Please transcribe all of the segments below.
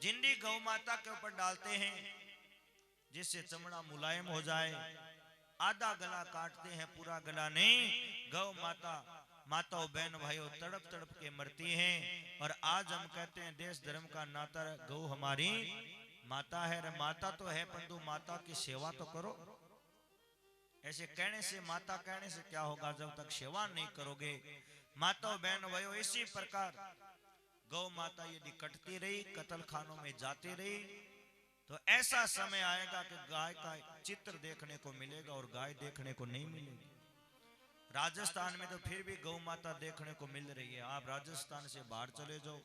जिंदी गौ माता के ऊपर डालते हैं जिससे चमड़ा मुलायम हो जाए। आधा गला काटते हैं, पूरा गला नहीं। गौ माता, माताओं बहन भाइयों तड़प तड़प के मरती हैं। और आज हम कहते हैं देश धर्म का नाता, गौ हमारी माता है। रे माता तो है, परंतु माता की सेवा तो करो। ऐसे कहने से, माता कहने से क्या होगा जब तक सेवा नहीं करोगे। माताओं बहन भाइयों इसी प्रकार गौ माता यदि कटती रही, कत्ल खानों में जाती रही, तो ऐसा समय आएगा कि गाय का चित्र देखने को मिलेगा और गाय देखने को नहीं मिलेगी। राजस्थान में तो फिर भी गौ माता देखने को मिल रही है। आप राजस्थान से बाहर चले जाओ,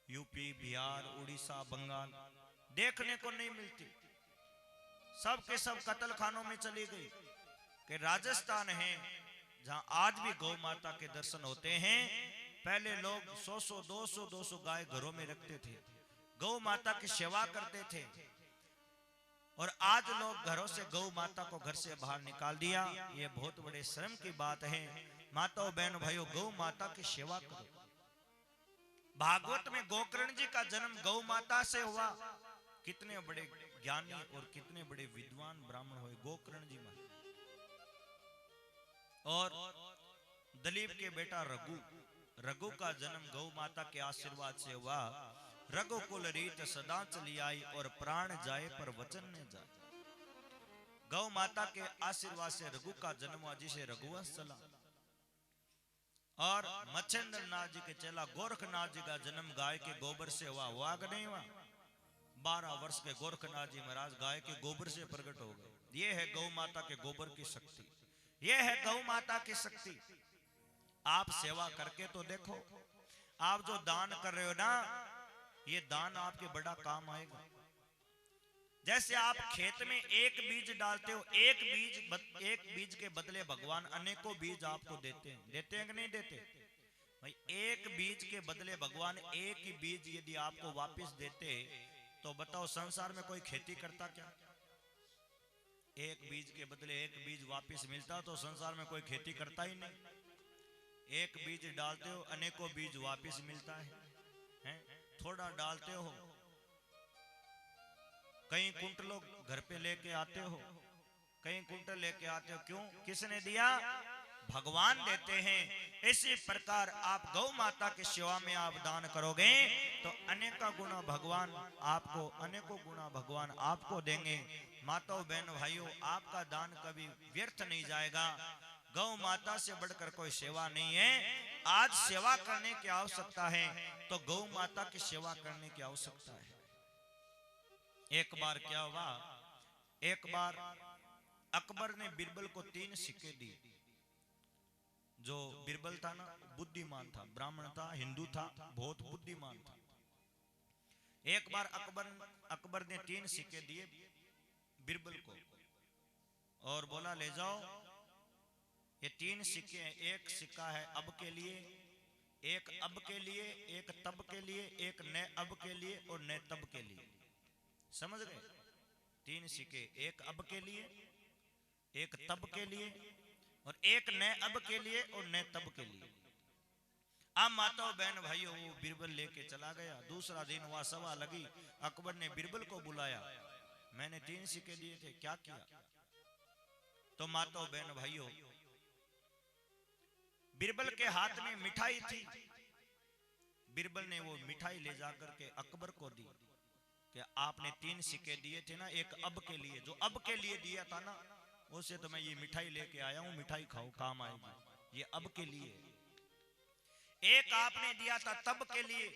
यूपी, बिहार, उड़ीसा, बंगाल, देखने को नहीं मिलती। सब के सब कत्ल खानों में चली गई। कि राजस्थान है जहां आज भी गौ माता के दर्शन होते हैं। पहले लोग 100 200 गाय घरों में रखते थे, गौ माता की सेवा करते थे। और आज लोग घरों से गौ माता को घर से बाहर निकाल दिया। ये बहुत बड़े शर्म की बात है। माताओं बहनों भाइयों, गौ माता की सेवा करो। भागवत में गोकर्ण जी का जन्म गौ माता से हुआ। कितने बड़े ज्ञानी और कितने बड़े विद्वान ब्राह्मण हुए गोकर्ण जी में। और दलीप के बेटा रघु, रघु का जन्म गौ माता के आशीर्वाद से हुआ। रघुकुल रीत सदा चली आई और प्राण जाए पर वचन न जाए। गौ माता के आशीर्वाद से रघु का जन्म हुआ, जिसे रघुवंश चला। और मच्छेंद्र नाथ जी के चेला गोरखनाथ जी का जन्म गाय के गोबर से हुआ कि नहीं हुआ। 12 वर्ष के गोरखनाथ जी महाराज गाय के गोबर से प्रकट हो गए। ये है गौ माता के गोबर की शक्ति, ये है गौ माता की शक्ति। आप सेवा करके तो देखो। आप जो दान कर रहे हो ना, ये दान आपके बड़ा काम आएगा। जैसे आप खेत में एक बीज डालते हो, एक बीज के बदले भगवान अनेकों बीज आपको देते हैं कि नहीं देते भाई। एक बीज के बदले भगवान एक ही बीज यदि आपको वापस देते, तो बताओ संसार में कोई खेती करता क्या? एक बीज के बदले एक बीज वापस मिलता तो संसार में कोई खेती करता ही नहीं। एक बीज डालते हो, अनेकों बीज वापस मिलता है? थोड़ा डालते हो, कई कुंटलों घर पे लेके आते हो, कई कुंटल लेके आते हो। क्यों? किसने दिया? भगवान देते हैं। इसी प्रकार आप गौ माता की सेवा में आप दान करोगे तो अनेकों गुना भगवान आपको, अनेकों गुना भगवान आपको देंगे। माताओं बहनों भाइयों, आपका दान कभी व्यर्थ नहीं जाएगा। गौ माता से बढ़कर कोई सेवा नहीं है। आज सेवा करने की आवश्यकता है तो गौ माता की सेवा करने की आवश्यकता है। एक बार क्या हुआ, एक बार अकबर ने बिरबल को 3 सिक्के दिए। जो बिरबल था ना, बुद्धिमान था, ब्राह्मण था, हिंदू था, बहुत बुद्धिमान था। एक बार अकबर ने 3 सिक्के दिए बिरबल को और बोला ले जाओ, ये 3 सिक्के हैं। एक सिक्का है अब के लिए, एक अब के लिए, एक तब के लिए, एक न अब के लिए और न तब के लिए। समझ गए? 3 सिक्के, एक अब के लिए, एक तब के लिए और एक न अब के लिए और न तब के लिए। अब माताओं बहन भाइयों, वो बिरबल लेके चला गया। दूसरा दिन वहां सभा लगी, अकबर ने बिरबल को बुलाया, मैंने 3 सिक्के दिए थे, क्या किया? तो माताओं बहन भाइयों, बिरबल के हाथ में मिठाई थी। बिरबल ने वो मिठाई ले जाकर के अकबर को दी कि आपने 3 सिक्के दिए थे ना, एक अब के लिए, जो अब के लिए दिया था ना, उससे तो मैं ये मिठाई लेके आया हूं, मिठाई खाओ, काम आएगी। ये अब के लिए। एक आपने दिया था तब के लिए,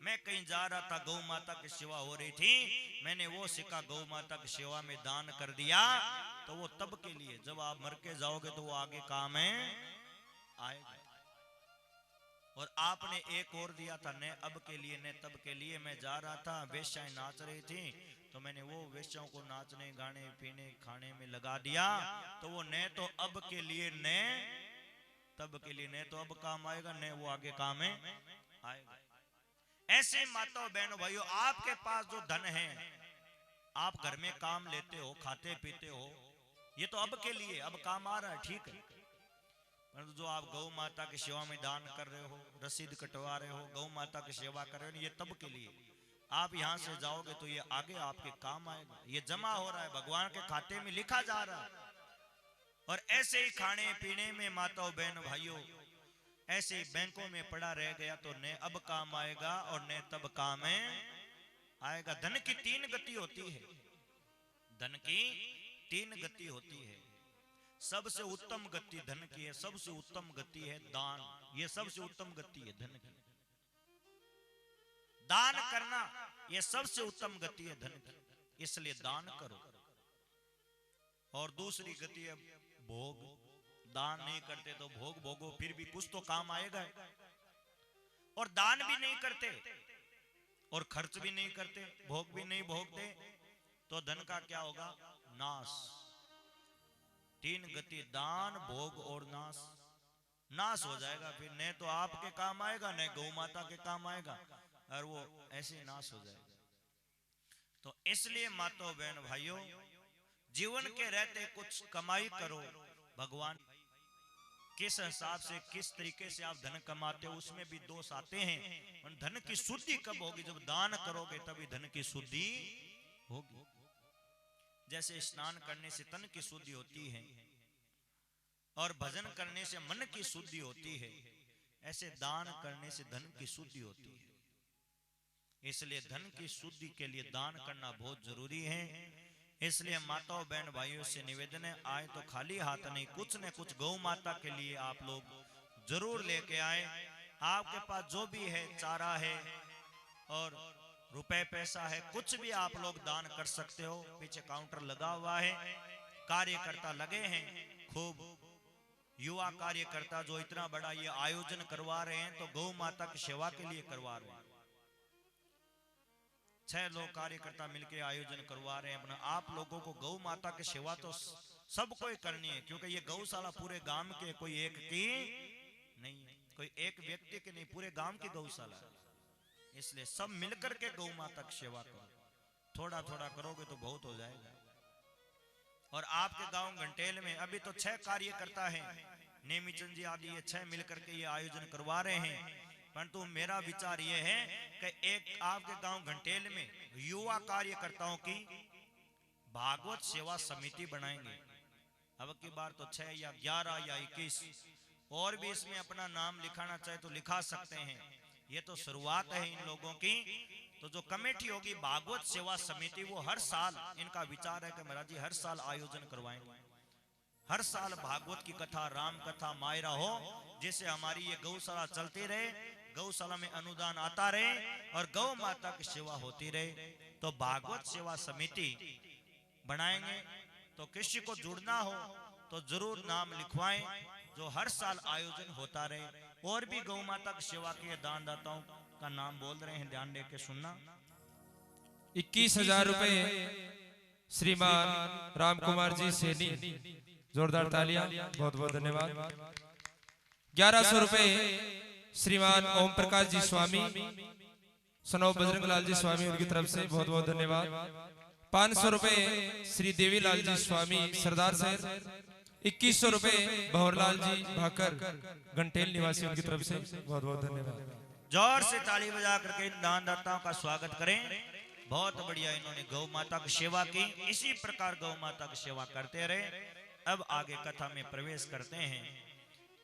मैं कहीं जा रहा था, गौ माता की सेवा हो रही थी, मैंने वो सिक्का गौ माता की सेवा में दान कर दिया, तो वो तब के लिए, जब आप मर के जाओगे तो वो आगे काम है आएगा। और आपने एक और दिया था, न अब के लिए न तब के लिए। मैं जा रहा था, वेश्याएं नाच रही थी, तो मैंने वो वेश्याओं को नाचने, गाने, पीने, खाने में लगा दिया, तो वो न तो अब के लिए न तब के लिए, न तो अब काम आएगा न वो आगे काम है आएगा। ऐसे माताओं बहनों भाइयों, आपके पास जो धन है, आप घर में काम लेते हो, खाते पीते हो, ये तो अब के लिए, अब काम आ रहा है, ठीक है। परंतु जो आप गौ माता की सेवा में दान कर रहे हो, रसीद कटवा रहे हो, गौ माता की सेवा कर रहे हो, ये तब के लिए। आप यहां से जाओगे तो ये आगे आपके काम आएगा। ये जमा हो रहा है, भगवान के खाते में लिखा जा रहा है। और ऐसे ही खाने पीने में माताओं बहनों भाइयों, ऐसे ही बैंकों में पड़ा रह गया तो न अब काम आएगा और न तब काम आएगा। धन की तीन गति होती है, धन की तीन गति होती है। सबसे उत्तम गति धन की है, सबसे उत्तम गति है दान। ये सबसे उत्तम गति है धन की। दान करना ये सबसे उत्तम गति है धन की, इसलिए दान करो। और दूसरी गति है भोग। दान नहीं करते तो भोग भोगो, फिर भी कुछ तो काम आएगा। और दान भी नहीं करते और खर्च भी नहीं करते, भोग भी नहीं भोगते, तो धन का क्या होगा? नाश। तीन गति दान, भोग और नाश। नाश हो जाएगा, फिर न तो आपके काम आएगा न गौ माता के काम आएगा, और वो ऐसे नाश हो जाएगा। तो इसलिए माताओं बहन भाइयों, जीवन के रहते कुछ कमाई करो। भगवान किस हिसाब से किस तरीके से आप धन कमाते हो उसमें भी दोष आते हैं। धन की शुद्धि कब होगी? जब दान करोगे तभी धन की शुद्धि होगी। जैसे स्नान करने से तन की शुद्धि होती है और भजन करने से मन की शुद्धि होती है, ऐसे दान करने से धन की शुद्धि होती है। इसलिए धन की शुद्धि के लिए दान करना बहुत जरूरी है। इसलिए माताओं बहन भाइयों से निवेदन है, आए तो खाली हाथ नहीं, कुछ न कुछ गौ माता के लिए आप लोग जरूर लेके आए। आपके पास जो भी है, चारा है और रुपए पैसा है, कुछ भी आप लोग दान कर सकते हो। पीछे काउंटर लगा हुआ है, कार्यकर्ता लगे हैं, खूब युवा कार्यकर्ता जो इतना बड़ा ये आयोजन करवा रहे हैं, तो गौ माता की सेवा के लिए करवा रहे हैं। 6 लोग कार्यकर्ता मिलकर आयोजन करवा रहे हैं अपना। आप लोगों को गौ माता की सेवा तो सबको ही करनी है, क्योंकि ये गौशाला पूरे गांव के कोई एक की नहीं है, कोई एक व्यक्ति की नहीं, पूरे गांव की गौशाला है। इसलिए सब मिलकर के गौ माता की सेवा करो। थोड़ा थोड़ा करोगे तो बहुत हो जाएगा। और आपके गांव घंटेल में अभी तो 6 कार्यकर्ता हैं, नेमीचंद जी आदि, ये 6 मिलकर के ये आयोजन करवा रहे हैं। परंतु मेरा विचार यह है कि एक आपके गांव घंटेल में युवा कार्यकर्ताओं की भागवत सेवा समिति बनाएंगे। अब की बार तो 6 या 11 या 21 और भी इसमें अपना नाम लिखाना चाहे तो लिखा सकते हैं। ये तो शुरुआत है इन लोगों की। तो जो कमेटी होगी भागवत सेवा समिति, वो हर साल, इनका विचार है कि महाराज जी हर साल आयोजन करवाएंगे। हर साल भागवत की कथा, राम कथा, मायरा हो, जिससे हमारी ये गौशाला चलती रहे, गौशाला में अनुदान आता रहे और गौ माता की सेवा होती रहे। तो भागवत सेवा समिति बनाएंगे। तो किसी को जुड़ना हो तो जरूर नाम लिखवाएं, जो हर साल आयोजन होता रहे। और भी गौ माता की सेवा के दानदाताओं का नाम बोल रहे हैं, ध्यान देकर सुनना। 21,000 रुपए श्रीमान राम कुमार जी सैनी, जोरदार तालियां, बहुत बहुत धन्यवाद। 1100 रुपए श्रीमान ओम प्रकाश जी स्वामी, सनौ बजरंग लाल जी स्वामी, उनकी तरफ से बहुत बहुत धन्यवाद। 500 रुपए श्री देवीलाल जी स्वामी सरदार शहर। 2100 रुपए भंवरलाल जी भाकर घंटेल निवासी, उनकी तरफ से बहुत बहुत धन्यवाद। जोर से ताली बजा करके इन दानदाताओं का स्वागत करें। बहुत बढ़िया, इन्होंने गौ माता की सेवा की। इसी प्रकार गौ माता की सेवा करते रहे। अब आगे कथा में प्रवेश करते हैं।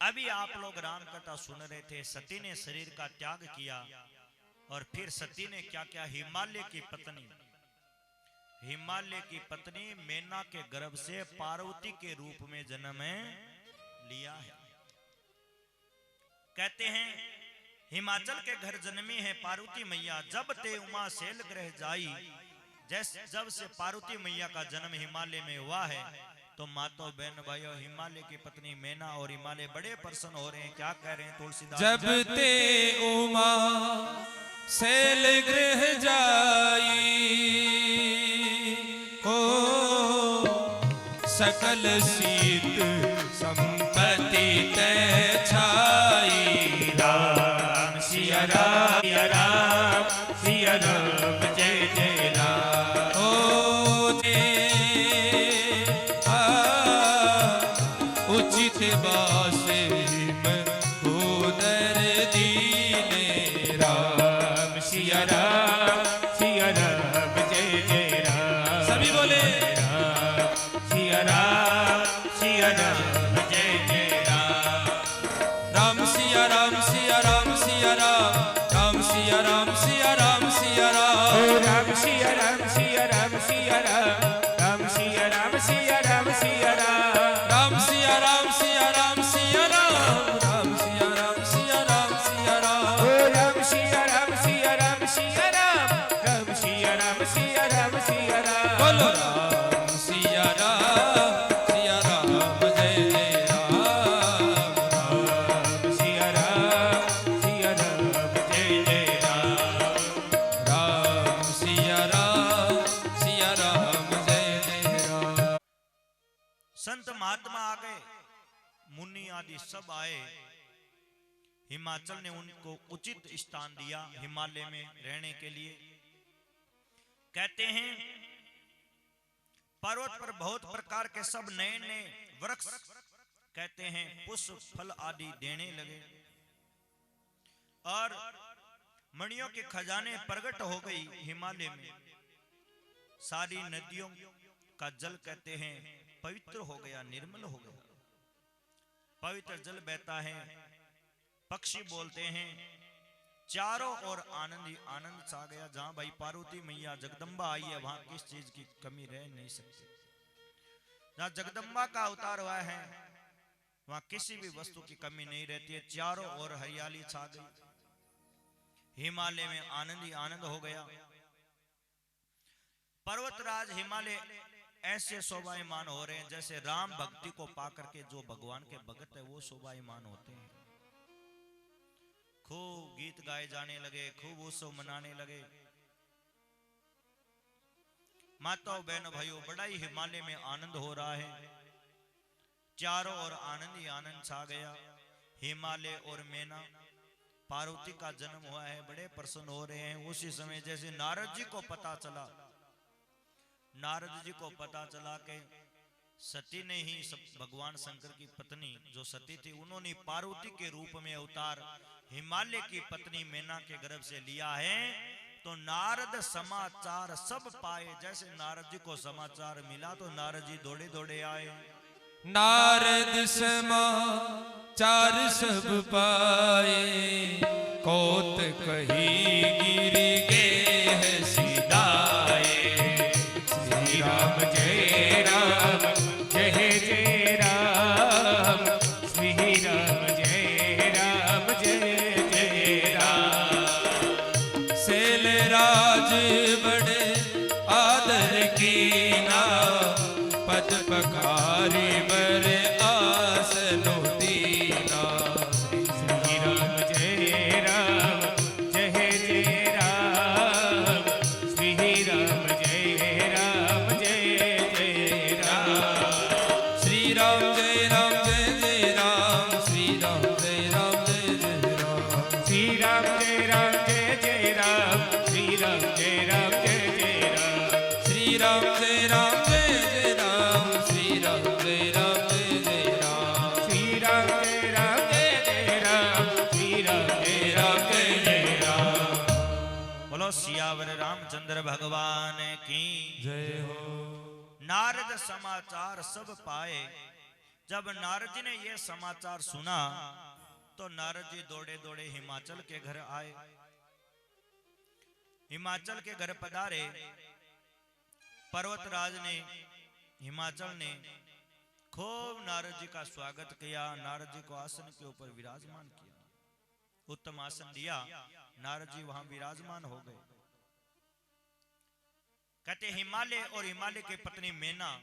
अभी आप लोग राम कथा सुन रहे थे। सती ने शरीर का त्याग किया और फिर सती ने क्या किया? हिमालय की पत्नी मैना के गर्भ से पार्वती के रूप में जन्म लिया है। कहते हैं हिमाचल के घर जन्मी है पार्वती मैया, जब ते उमा शैल ग्रह जाई। जब से पार्वती मैया का जन्म हिमालय में हुआ है, तो मातो बहन भाइयों, हिमालय की पत्नी मैना और हिमालय बड़े प्रसन्न हो रहे हैं। क्या कह रहे हैं तुलसीदास? जब ते उमा शैल ग्रह जाई, ओ सकल सीत संपत्ति तै छाई। राम सिया राम सिया राम सिया राम, जय जय राम। ओ उचित बासे में उदर दीने। राम सिया राम सिया राम सिया राम सिया राम ओ राम सिया राम सिया राम सिया राम राम सिया राम सिया राम सिया राम राम सिया राम सिया राम सिया राम राम सिया राम सिया राम सिया राम ओ राम सिया राम सिया राम सिया राम राम सिया राम सिया राम सिया राम बोलो राम सिया राम जय जय राम राम सिया राम जय जय राम राम सिया राम जय जय राम। संत महात्मा आ गए, मुनि आदि सब आए। हिमाचल ने उनको उचित स्थान दिया हिमालय में रहने के लिए। कहते हैं पर्वत पर बहुत प्रकार के सब नए नए वृक्ष, कहते हैं पुष्प फल आदि देने लगे और मणियों के खजाने प्रकट हो गई हिमालय में। सारी नदियों का जल कहते हैं पवित्र हो गया, निर्मल हो गया, पवित्र जल बहता है, पक्षी बोलते हैं, चारों ओर आनंद ही आनंद छा गया। जहां भाई पार्वती मैया जगदम्बा आई है वहां किस चीज की कमी रह नहीं सकती। जहां जगदम्बा का अवतार हुआ है वहां किसी भी वस्तु की कमी नहीं रहती है। चारों ओर हरियाली छा गई, हिमालय में आनंद ही आनंद हो गया। पर्वतराज हिमालय ऐसे शोभायमान हो रहे हैं जैसे राम भक्ति को पाकर के जो भगवान के भगत है वो शोभायमान होते हैं। खूब गीत गाए जाने लगे, खूब उत्सव मनाने लगे। माताओं बहनों भाइयों, बड़ा ही हिमालय में आनंद हो रहा है। चारों ओर आनंद ही आनंद छा गया। हिमालय और मैना पार्वती का जन्म हुआ है, बड़े प्रसन्न हो रहे हैं। उसी समय जैसे नारद जी को पता चला, नारद जी को पता चला कि सती ने ही भगवान शंकर की पत्नी जो सती थी उन्होंने पार्वती के रूप में अवतार हिमालय की पत्नी मैना के गर्भ से लिया है, तो नारद समाचार सब पाए। जैसे नारद जी को समाचार मिला तो नारद जी दौड़े दौड़े आए। नारद समाचार सब पाए, कोत कही गिर गे है सिदाए। श्री राम जय राम जय जय राम श्री राम जय राम जय जय राम। सेल राज बड़े आदर की ना, पद पखारी बर आसनो दीना। श्री राम जय राम जय जय राम श्री राम जय राम जय जय राम। श्री राम जय राम जय जय राम, श्री राम जय राम जय जय राम। श्री राम जय राम जय जय राम श्री राम जय राम जय जय राम। श्री राम जय राम जय जय राम, श्री राम जय राम जय जय राम। श्री राम जय राम जय जय राम श्री राम जय राम जय जय राम। बोलो सियावर रामचंद्र भगवान की जय हो। नारद समाचार सब पाए। जब नारद जी ने यह समाचार सुना तो नारद जी दौड़े दौड़े हिमाचल के घर आए। हिमाचल के घर पधारे। पर्वतराज ने, हिमाचल ने खूब नारद जी का स्वागत किया। नारद जी को आसन के ऊपर विराजमान किया, उत्तम आसन दिया। नारद जी वहां विराजमान हो गए। कहते हिमालय और हिमालय की पत्नी मैना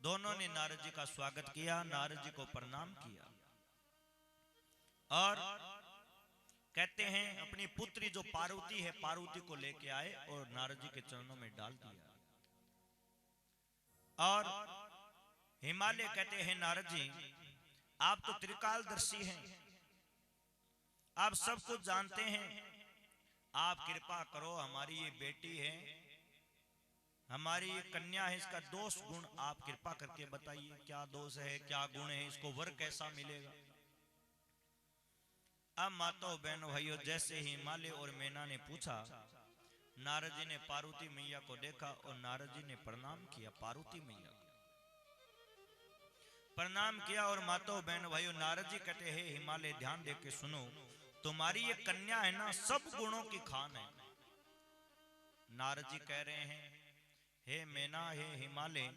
दोनों ने नारद जी का स्वागत किया, नारद जी को प्रणाम किया और कहते हैं अपनी पुत्री जो पार्वती है, पार्वती को लेके आए और नारद जी के चरणों में डाल दिया। और हिमालय कहते हैं नारद जी आप तो त्रिकालदर्शी हैं, आप सब कुछ जानते हैं, आप कृपा करो, हमारी ये बेटी है, हमारी ये कन्या है, इसका दोष गुण आप कृपा करके बताइए, क्या दोष है, क्या गुण है, इसको वर कैसा मिलेगा। अब माताओं बहनों भाइयों, जैसे ही हिमालय और मैना ने पूछा, नारद जी ने पार्वती मैया को देखा और नारद जी ने प्रणाम किया, पार्वती मैया को प्रणाम किया। और माताओं बहनों भाइयों, नारद जी कहते हैं हिमालय ध्यान दे के सुनो, तुम्हारी ये कन्या है ना सब गुणों की खान है। नारद जी कह रहे हैं हे मैना हे हिमालय,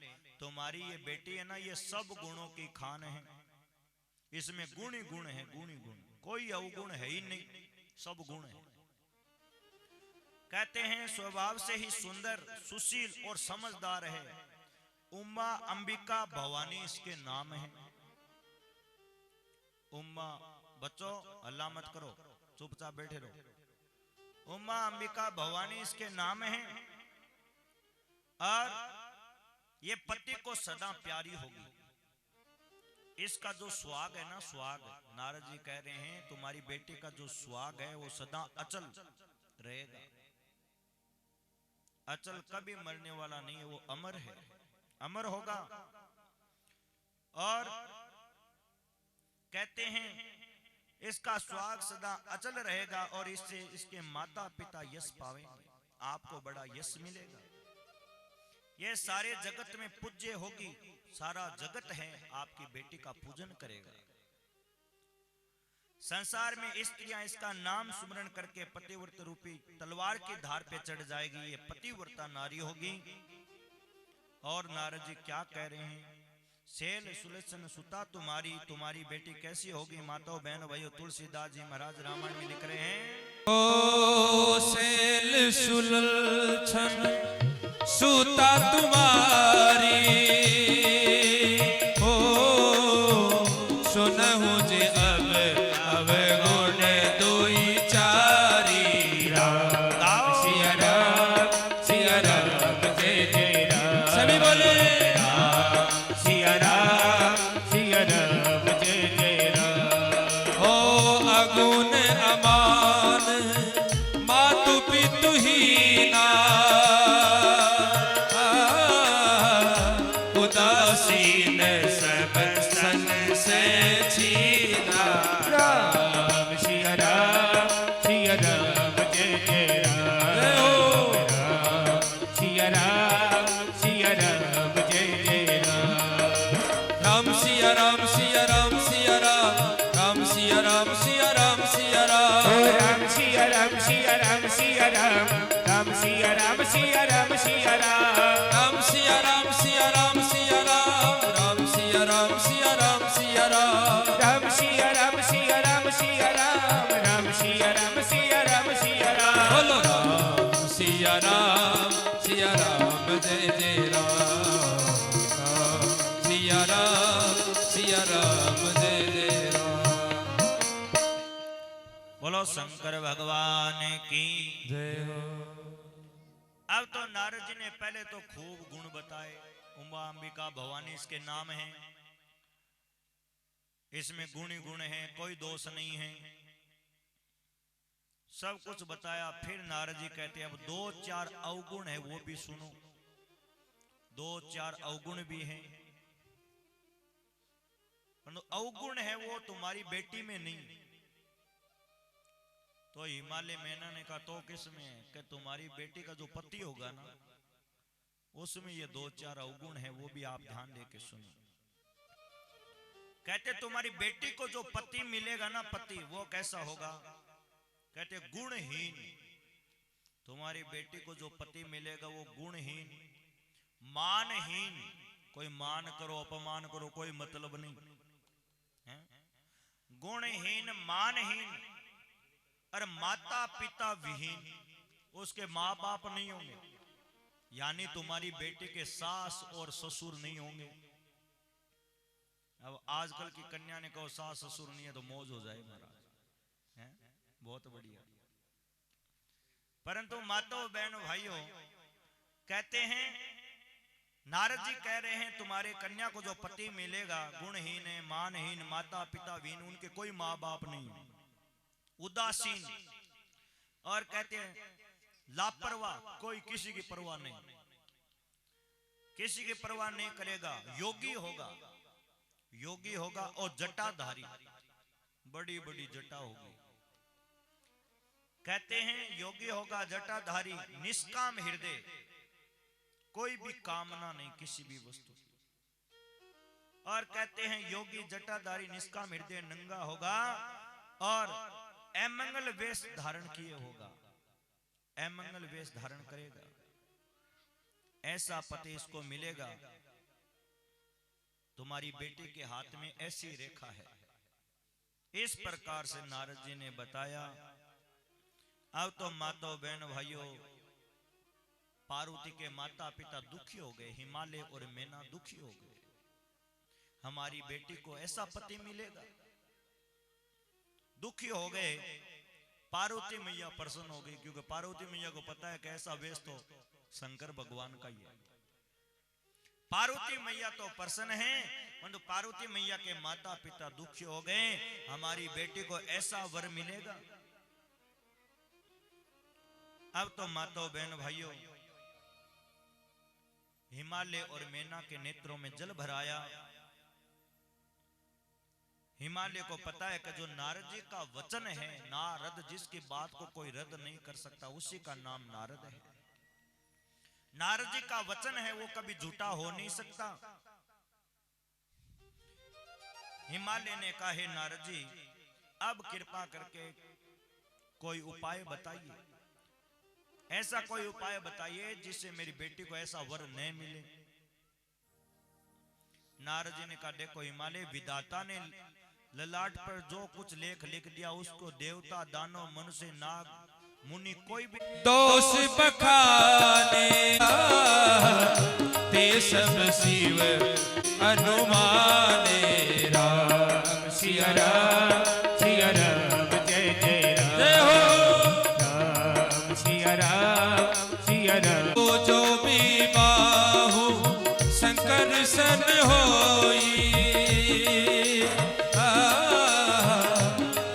तुम्हारी ये बेटी है ना ये सब गुणों की खान है। इसमें गुण ही गुण है, गुण ही गुण, कोई अवगुण है ही नहीं, सब गुण है। कहते हैं स्वभाव से ही सुंदर सुशील और समझदार है। उमा अंबिका भवानी इसके नाम है। उमा, बच्चों हल्ला मत करो, चुपचाप बैठे रहो। उमा अंबिका भवानी इसके नाम है और ये पति को सदा प्यारी होगी। इसका जो सुहाग है ना, सुहाग, नारद जी कह रहे हैं तुम्हारी बेटी का जो सुहाग है वो सदा अचल रहेगा। अचल कभी मरने वाला नहीं है, वो अमर है, अमर होगा। और कहते हैं इसका सुहाग सदा अचल रहेगा और इससे इसके माता पिता यश पावेंगे, आपको बड़ा यश मिलेगा। ये सारे जगत में पूज्य होगी, सारा जगत है आपकी बेटी का पूजन करेगा। संसार में स्त्रियां इसका नाम सुमरण करके पतिव्रत रूपी तलवार की धार पे चढ़ जाएगी, ये पतिव्रता नारी होगी। और नारद जी क्या कह रहे हैं, सेल सुलक्षण सुता तुम्हारी, तुम्हारी बेटी कैसी होगी। माताओं बहनों भाइयों, तुलसीदास जी महाराज रामायण में लिख रहे हैं ओ सेल सुलक्षण सुता तुम्हारी, हो सुनहु जे अब गुण दुई चारी। राम सिया राम सिया राम जय जय राम, सभी बोले सिया राम जय जय राम। हो अगुण अमान मातु पितु हीना, उदासीन सब सन से छीना। राम सिया राम जय जय राम। राम सिया राम जय जय राम। राम सिया राम सिया राम सिया राम, राम सिया राम सिया राम सिया राम। ओ राम सिया राम सिया राम सिया राम, राम सिया राम सिया राम सिया राम। राम सिया राम सिया राम सिया राम, राम सिया राम सिया राम सिया राम। राम सिया राम सिया राम सिया राम, राम सिया राम सिया राम सिया राम। बोलो राम सिया राम जय जय राम, सिया राम जय जय राम। बोलो शंकर भगवान की। जय हो। अब तो नारद जी ने पहले तो खूब गुण बताए, उमा अंबिका भवानी इसके नाम हैं, इसमें गुण ही गुण है, कोई दोष नहीं है, सब कुछ बताया। फिर नारद जी कहते हैं अब 2-4 अवगुण है वो भी सुनो। 2-4 अवगुण भी हैं, परंतु अवगुण है वो तुम्हारी बेटी में नहीं। तो हिमालय मैना ने कहा तो किसमें है, कि तुम्हारी बेटी का जो पति होगा ना उसमें ये 2-4 अवगुण है, वो भी आप ध्यान दे के सुनो। कहते तुम्हारी बेटी को जो पति मिलेगा ना, पति वो कैसा होगा, कहते गुणहीन। तुम्हारी बेटी को जो पति मिलेगा वो गुणहीन, मानहीन, कोई मान करो अपमान करो कोई मतलब नहीं है, गुणहीन मानहीन और माता पिता विहीन, उसके माँ बाप नहीं होंगे, यानी तुम्हारी बेटी के सास और ससुर नहीं होंगे। अब आजकल की कन्या ने कहो सास ससुर नहीं है तो मौज हो जाए महाराज, हैं बहुत बढ़िया। परंतु माताओं बहनों भाइयों, कहते हैं नारद जी कह रहे हैं तुम्हारे कन्या को जो पति मिलेगा गुणहीन है, मानहीन, माता पिता विहीन, उनके कोई माँ बाप नहीं, उदासीन, और कहते हैं लापरवाह, कोई किसी की परवाह नहीं, किसी की परवाह नहीं करेगा, योगी होगा, योगी होगा और जटाधारी, बड़ी बड़ी जटा होगी। कहते हैं योगी होगा जटाधारी, निष्काम हृदय, कोई भी कामना नहीं किसी भी वस्तु की। और कहते हैं योगी जटाधारी निष्काम हृदय नंगा होगा और अमंगल वेश धारण किए होगा, अमंगल वेश धारण करेगा, ऐसा पति इसको मिलेगा। तुम्हारी बेटी के हाथ में ऐसी रेखा है। इस प्रकार से नारद जी ने बताया। अब तो माताओं बहन भाइयों, पार्वती के माता पिता दुखी हो गए, हिमालय और मैना दुखी हो गए। हमारी बेटी को ऐसा पति मिलेगा, दुखी हो गए। पार्वती मैया प्रसन्न हो गई, क्योंकि पार्वती मैया को पता है कि ऐसा वेश तो शंकर भगवान का ही है। पार्वती मैया तो प्रसन्न है, परंतु पार्वती मैया के माता पिता दुखी हो गए। हमारी बेटी को ऐसा वर मिलेगा। अब तो माताओं बहन भाइयों, हिमालय और मैना के नेत्रों में जल भराया। हिमालय को पता है कि जो नारद जी का वचन है, नारद जिसकी बात को कोई रद्द नहीं कर सकता, उसी का नाम नारद है। नारद जी का वचन है, वो कभी झूठा हो नहीं सकता। हिमालय ने कहा, हे नारद जी, अब कृपा करके कोई उपाय बताइए, ऐसा कोई उपाय बताइए जिससे मेरी बेटी को ऐसा वर न मिले। नारद जी ने कहा, देखो हिमालय, विधाता ने ललाट पर जो कुछ लेख लिख दिया, उसको देवता दानव मनुष्य नाग मुनि कोई भी दोष बखाने ते सब शिव अनुमाने। राम सिया राम सिया राम जय जय राम, जय हो। राम सिया राम सिया राम। तो जो भी बाहु शंकर सन होई,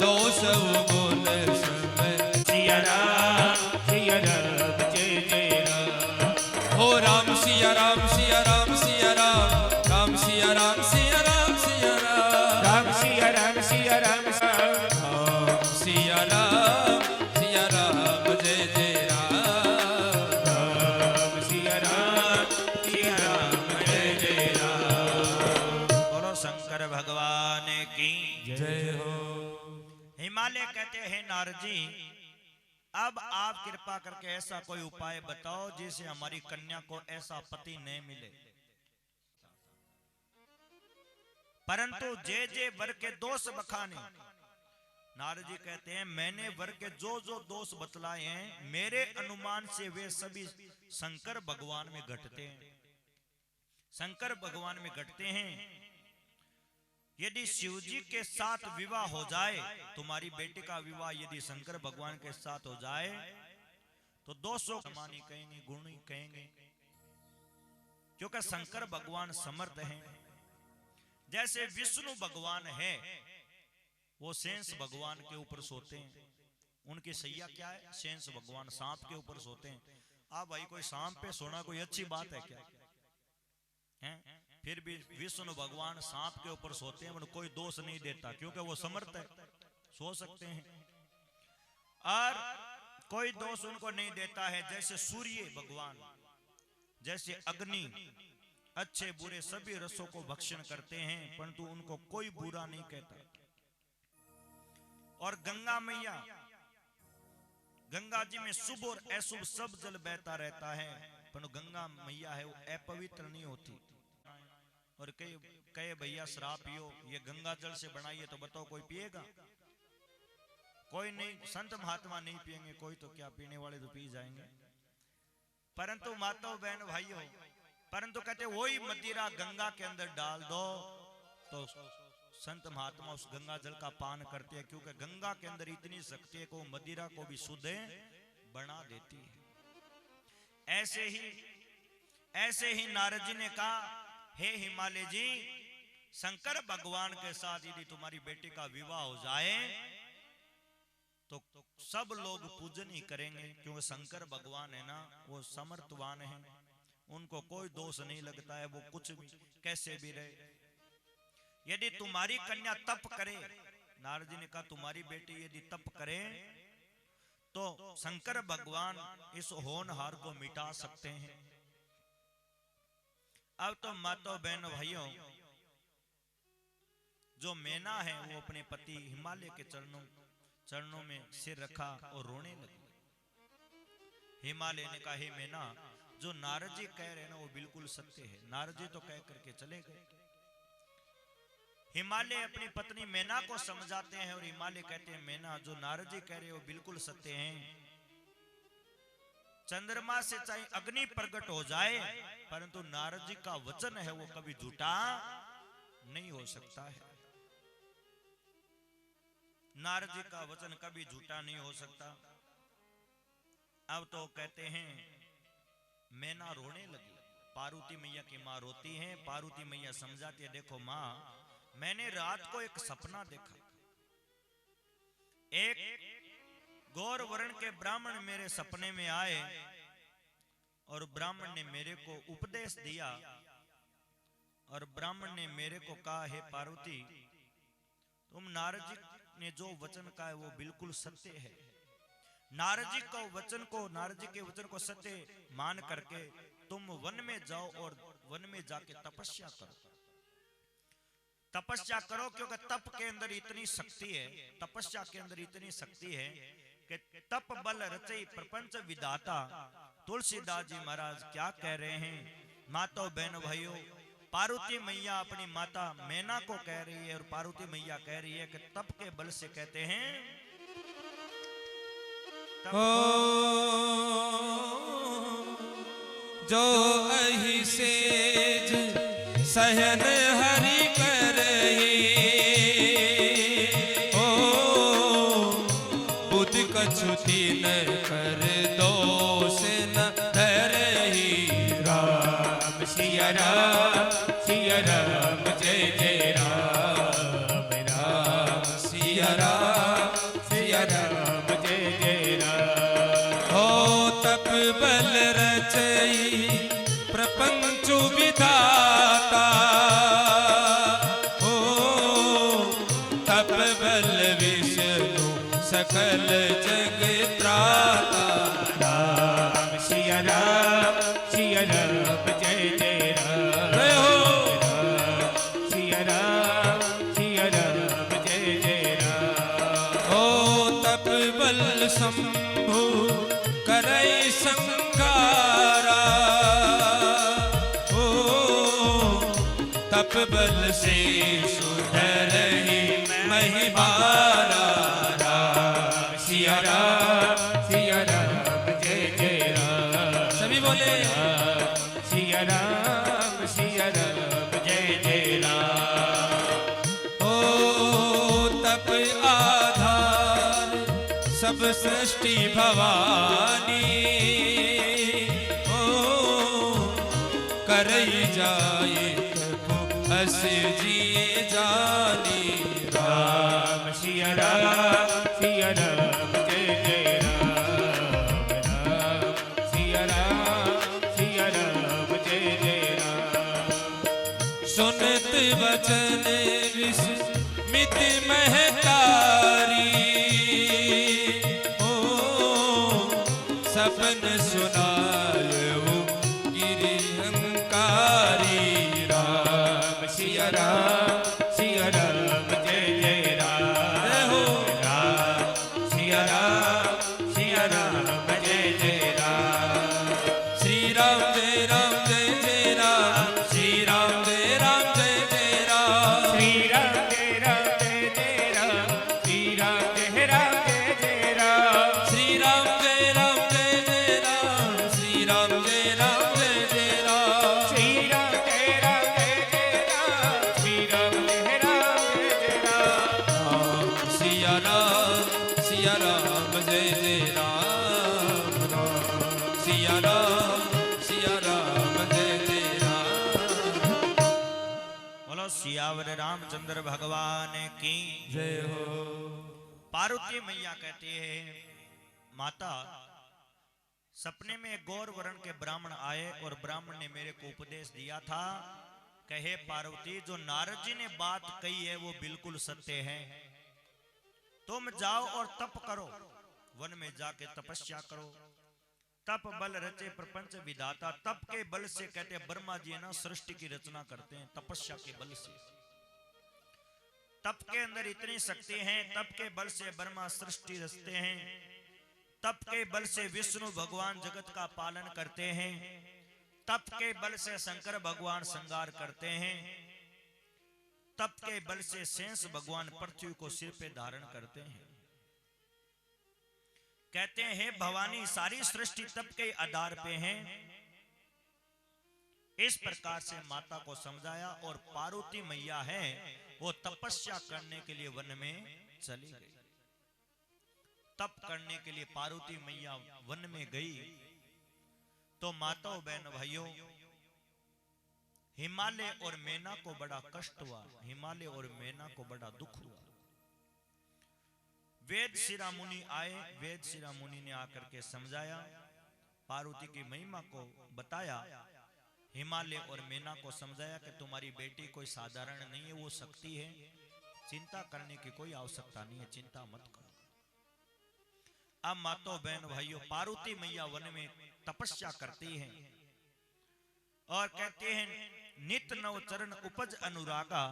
दोष गुण सब सिया राम जय जय राम। हो। राम सिया राम सिया राम सिया राम, राम सिया राम सिया राम सिया राम, राम सिया राम सिया राम राम सिया राम सिया राम जय जय राम, राम सिया राम जय जय राम। बोलो शंकर भगवान की जय हो। हिमालय कहते हैं, नारद जी, अब आप कृपा करके ऐसा कोई उपाय बताओ जिससे हमारी कन्या को ऐसा पति न मिले। परंतु जे जे वर के दोष बखाने। नारद जी कहते हैं, मैंने वर के जो जो दोष बतलाए हैं, मेरे अनुमान से वे सभी शंकर भगवान में घटते हैं, शंकर भगवान में घटते हैं। यदि शिवजी के साथ विवाह हो जाए, तुम्हारी बेटी का विवाह यदि शंकर भगवान के साथ हो जाए, तो दोषों समानी कहेंगे, गुणी कहेंगे, क्योंकि शंकर भगवान समर्थ हैं। जैसे विष्णु भगवान है, वो शेष भगवान के ऊपर सोते हैं। उनकी सैया क्या है? शेष भगवान सांप के ऊपर सोते हैं। आप भाई, कोई सांप पे सोना कोई अच्छी बात है क्या? हैं? फिर भी विष्णु भगवान सांप के ऊपर सोते हैं, कोई दोष नहीं देता, क्योंकि वो समर्थ है, सो सकते हैं, और कोई दोष उनको नहीं देता है। जैसे सूर्य भगवान, जैसे अग्नि, अच्छे बुरे सभी रसों को भक्षण करते हैं, परंतु उनको कोई बुरा नहीं कहता। और गंगा मैया, गंगा जी में शुभ और अशुभ सब जल बहता रहता है, परंतु गंगा मैया है वो अपवित्र नहीं होती। और कहे भैया शराब पियो, ये गंगा जल से बनाइए, तो बताओ कोई पिएगा? कोई नहीं, संत महात्मा नहीं पिएंगे, कोई तो क्या, पीने वाले तो पी जाएंगे। परंतु माताओं बहन भाइयों, परंतु कहते वही मदिरा गंगा के अंदर डाल दो तो संत महात्मा उस गंगा जल का पान करते हैं, क्योंकि गंगा के अंदर इतनी शक्ति है कि वो मदिरा को भी शुद्ध बना देती है। ऐसे ही नारद जी ने कहा, हे हिमालय जी, शंकर भगवान के साथ यदि तुम्हारी बेटी का विवाह हो जाए तो सब लोग पूजन ही करेंगे, क्योंकि शंकर भगवान है ना, वो समर्थवान है, उनको कोई दोष नहीं लगता है, वो कुछ भी कैसे भी रहे। यदि तुम्हारी कन्या तप करे, नारद जी ने कहा, तुम्हारी बेटी यदि तप करे तो शंकर भगवान इस होनहार को मिटा सकते हैं। अब तो माताओं बहनों भाइयों, जो मैना है वो अपने पति हिमालय के चरणों में सिर रखा और रोने लगी। हिमालय ने कहा, हे मैना, जो नारद जी कह रहे हैं ना वो बिल्कुल सत्य है। नारद जी तो कह करके चले गए। हिमालय अपनी पत्नी मैना को समझाते हैं और हिमालय कहते हैं, मैना, जो नारद जी कह रहे हैं वो बिल्कुल सत्य हैं। चंद्रमा से चाहे अग्नि प्रकट हो जाए, परंतु नारद जी का वचन है वो कभी झूठा नहीं हो सकता है। नारद जी का वचन कभी झूठा नहीं हो सकता। अब तो कहते हैं मैना रोने लगी। पार्वती मैया की माँ रोती है। पार्वती मैया समझाती है, देखो माँ, मैंने रात को एक सपना देखा। एक गौर वर्ण के ब्राह्मण मेरे सपने में आए और ब्राह्मण ने मेरे को उपदेश दिया और ब्राह्मण ने मेरे को कहा, हे पार्वती, तुम नारद जी ने जो वचन कहा है वो बिल्कुल सत्य है। नारद जी के वचन को सत्य मान करके तुम वन में जाओ और वन में जाके तपस्या करो। तपस्या करो क्योंकि तप के अंदर इतनी शक्ति है, तपस्या के अंदर इतनी शक्ति है कि तप बल रचई प्रपंच विधाता। तुलसीदास जी महाराज क्या कह रहे हैं? माताओं बहनों भाइयों, पार्वती मैया अपनी माता मैना को कह रही है और पार्वती मैया कह रही है कि तप के बल से कहते हैं ओ जो अहि सेज सहन हरि करहि, ओ बुध कछु तीन कर दोष न धरहि। राम सिया राम सिया राम जय जय राम। राम सिया राम सिया राम जय जय राम। हो तप बल रचई प्रपंच विधाता, हो तप बल विष्णु सकल जग त्राता। राम सिया राम जय जय राम। जय हो। राम सिया राम जय जय राम। हो तप बल शंभु करई संकारा, हो तप बल से सुधरहि महिमारा। राम सिया राम जय जय राम। सभी बोले सिया राम जय जय राम। हो तप आधार सब सृष्टि भवानी, हो करई जाए प्रभु हस जिए जानी। राम सिया राम जय जय राम। राम सिया राम जय जय राम। सुनत वचन विस्मित महतारी, हो सपन सुनायो गिरि हंकारी। राम सिया राम जय जय राम। हो राम सिया राम जय जय राम। श्री राम जय जय राम। श्री राम जय जय राम। श्री राम जय जय राम। श्री राम जय जय राम। श्री राम जय जय राम। श्री राम जय जय राम। श्री राम जय जय राम। श्री राम जय जय राम। सिया राम जय जय राम। सिया राम जय जय राम। बोलो सियावर रामचंद्र भगवान की जय हो। पार्वती मैया कहती है, माता, सपने में गौर वर्ण के ब्राह्मण आए और ब्राह्मण ने मेरे को उपदेश दिया था, कहे पार्वती, जो नारद जी ने बात कही है वो बिल्कुल सत्य है। तुम जाओ और तप करो, वन में जाके तपस्या करो। तप बल रचे प्रपंच विधाता। तप के बल से कहते हैं ब्रह्मा जी है ना सृष्टि की रचना करते हैं, तपस्या के बल से। तप के अंदर इतनी शक्ति है, तप के बल से ब्रह्मा सृष्टि रचते हैं, तप के बल से विष्णु भगवान जगत का पालन करते हैं, तप के बल से शंकर भगवान श्रृंगार करते हैं, तप के बल से शेष भगवान पृथ्वी को सिर पे धारण करते हैं। कहते हैं, हे भवानी, सारी सृष्टि तप के आधार पे है। इस प्रकार से माता को समझाया और पार्वती मैया है वो तपस्या करने के लिए वन में चली गई। तप करने के लिए पार्वती मैया वन में गई तो माताओं बहन भाइयों, हिमालय और मैना को बड़ा कष्ट हुआ, हिमालय और मैना को बड़ा दुख हुआ। वेद शिरा मुनि आए, वेद शिरा मुनि ने आकर के समझाया, पार्वती की महिमा को बताया, हिमालय और मैना को समझाया कि तुम्हारी बेटी कोई साधारण नहीं है, वो शक्ति है, चिंता करने की कोई आवश्यकता नहीं है, चिंता मत करो। अब माताओं बहन भाइयों, पार्वती मैया वन में तपस्या करती हैं और कहते हैं, नित नव चरण उपज अनुरागा।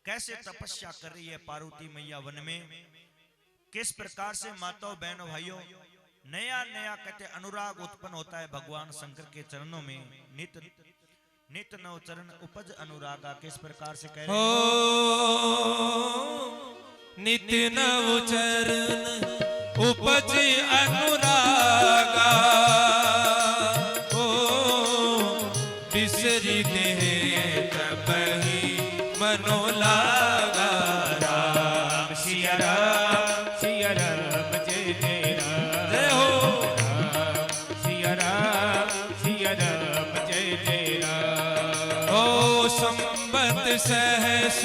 कैसे तपस्या कर रही है पार्वती मैया वन में, किस प्रकार से माताओं बहनों भाइयों, नया नया कहते अनुराग उत्पन्न होता है भगवान शंकर के चरणों में। नित नव चरण उपज अनुरागा, किस प्रकार से कह रहे हैं, नित नव चरण उपज अनुरागा, बिसरी दे तबहि मनो लागा। राम सिया राम, सिया राम जय जय राम, जय हो सिया राम, सिया राम जय जय राम। ओ संबत सहस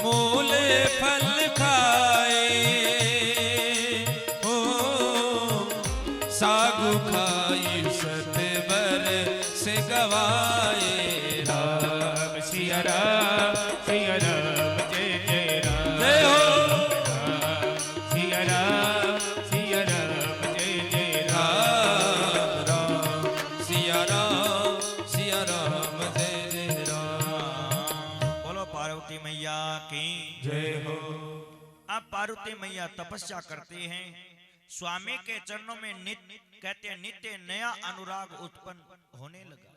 मूल फल खाए, ओ सागु खाई सत बर से गवाए। राम सिया राम, सिया राम जय जय राम, जय हो राम सिया राम, सिया राम जय जय राम। राम सिया राम, सिया राम जय जय राम। बोलो पार्वती मैया की जय हो। अब पार्वती मैया तपस्या करती हैं, स्वामी के चरणों में नित्य कहते हैं नित्य नया अनुराग उत्पन्न होने लगा।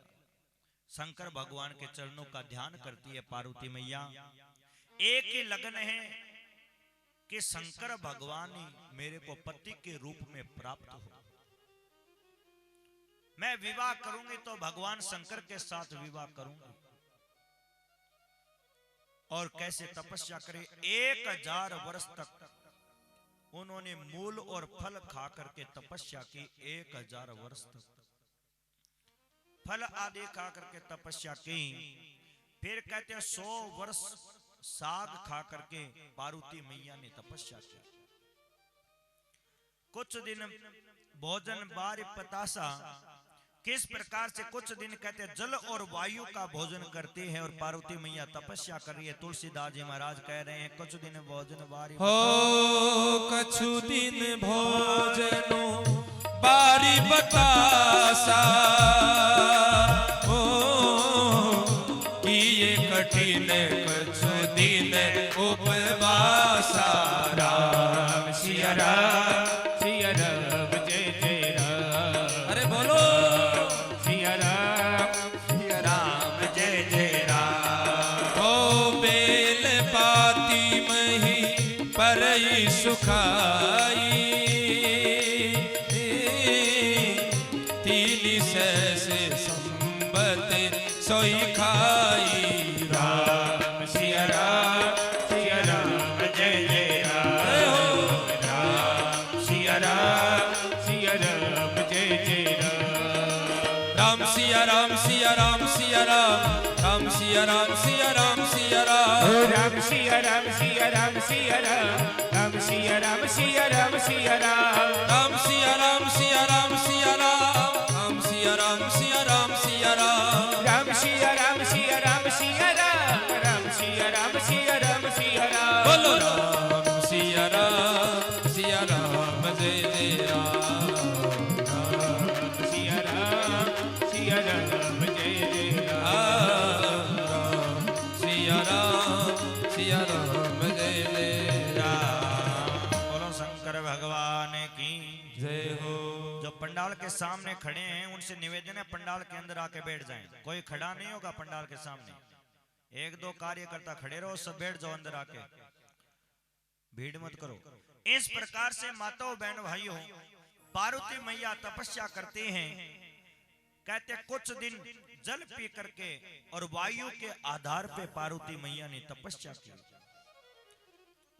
शंकर भगवान के चरणों का ध्यान करती है पार्वती मैया। एक ही लगन है कि शंकर भगवान ही मेरे को पति के रूप में प्राप्त हो, मैं विवाह करूंगी तो भगवान शंकर के साथ विवाह करूंगी। और कैसे तपस्या करे, 1000 वर्ष तक उन्होंने मूल और फल खा करके तपस्या की। 1000 वर्ष तक फल आदि खा करके तपस्या की। फिर कहते हैं 100 वर्ष साग खा करके पार्वती मैया ने तपस्या की। कुछ दिन भोजन बारी पतासा, किस प्रकार से कुछ दिन कहते हैं जल और वायु का भोजन करते हैं और पार्वती मैया तपस्या कर रही है। तुलसीदास जी महाराज कह रहे हैं, कुछ दिन भोजन बारी हो कछु दिन भोजनो बारी बतासा, हो किए कठिन कछु दिन उपवासा। राम सिया राम, सिया राम जय जय राम। अरे बोलो सिया राम, सिया राम जय जय राम। हो बेल पाती मही परई सुखाई, तीन सहस संबत सोई खाई। राम सिया राम, सिया राम जय जय राम। राम सिया राम, सिया राम जय जय राम। राम सिया राम, सिया राम, सिया राम, राम सिया राम, सिया राम, सिया राम। राम सिया राम, सिया राम, सिया राम, राम सिया राम, सिया राम, सिया राम। राम सिया राम, सिया राम, सिया राम, राम सिया राम, सिया राम, सिया राम। राम सिया राम, सिया राम, सिया राम, राम सिया राम, सिया राम, सिया राम। बोलो राम सिया राम, सिया राम जय जय राम। राम सिया राम, सिया राम जय जय राम। राम सिया राम, सिया राम जय पंडाल के सामने खड़े हैं उनसे निवेदन है पंडाल के अंदर आके बैठ जाएं। कोई खड़ा नहीं होगा पंडाल के सामने, एक दो कार्यकर्ता खड़े रहो, सब बैठ जाओ अंदर आके, भीड़ मत करो। इस प्रकार से माताओं बहन भाइयों पार्वती मैया तपस्या करते हैं। कहते कुछ दिन जल पी करके और वायु के आधार पे पार्वती मैया ने तपस्या की।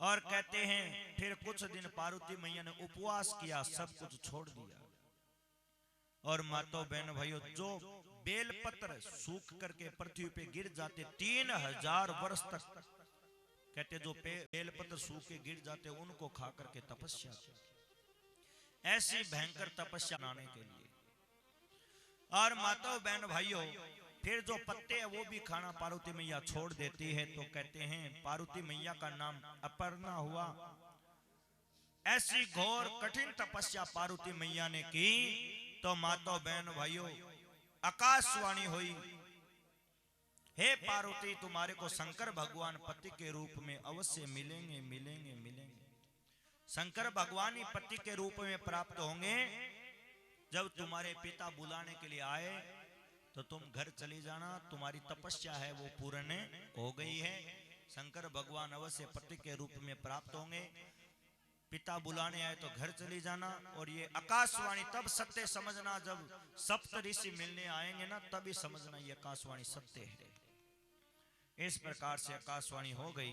और कहते हैं फिर कुछ दिन पार्वती मैया ने उपवास किया, सब कुछ छोड़ दिया। और माताओं बहन भाइयों जो बेलपत्र सूख करके पृथ्वी पे गिर जाते 3000 वर्ष तक, कहते जो बेलपत्र सूख के गिर जाते उनको खा करके तपस्या की। ऐसी भयंकर तपस्या बनाने के लिए। और माताओं बहन भाइयों फिर जो पत्ते हैं वो भी खाना पार्वती मैया छोड़ देती है। तो कहते हैं पार्वती मैया का नाम अपर्णा हुआ। ऐसी घोर कठिन तपस्या पार्वती मैया ने की तो माताओं बहन भाइयों आकाशवाणी हुई, हे पार्वती तुम्हारे को शंकर भगवान पति के रूप में अवश्य मिलेंगे मिलेंगे मिलेंगे। शंकर भगवान ही पति के रूप में प्राप्त होंगे। जब तुम्हारे पिता बुलाने के लिए आए तो तुम घर चली जाना, तुम्हारी तपस्या है वो पूर्ण हो गई है। शंकर भगवान अवश्य पति के रूप में प्राप्त होंगे। पिता बुलाने आए तो घर चली जाना। और ये आकाशवाणी तब सत्य समझना, जब सप्त ऋषि मिलने आएंगे ना तभी समझना ये आकाशवाणी सत्य है। इस प्रकार से आकाशवाणी हो गई।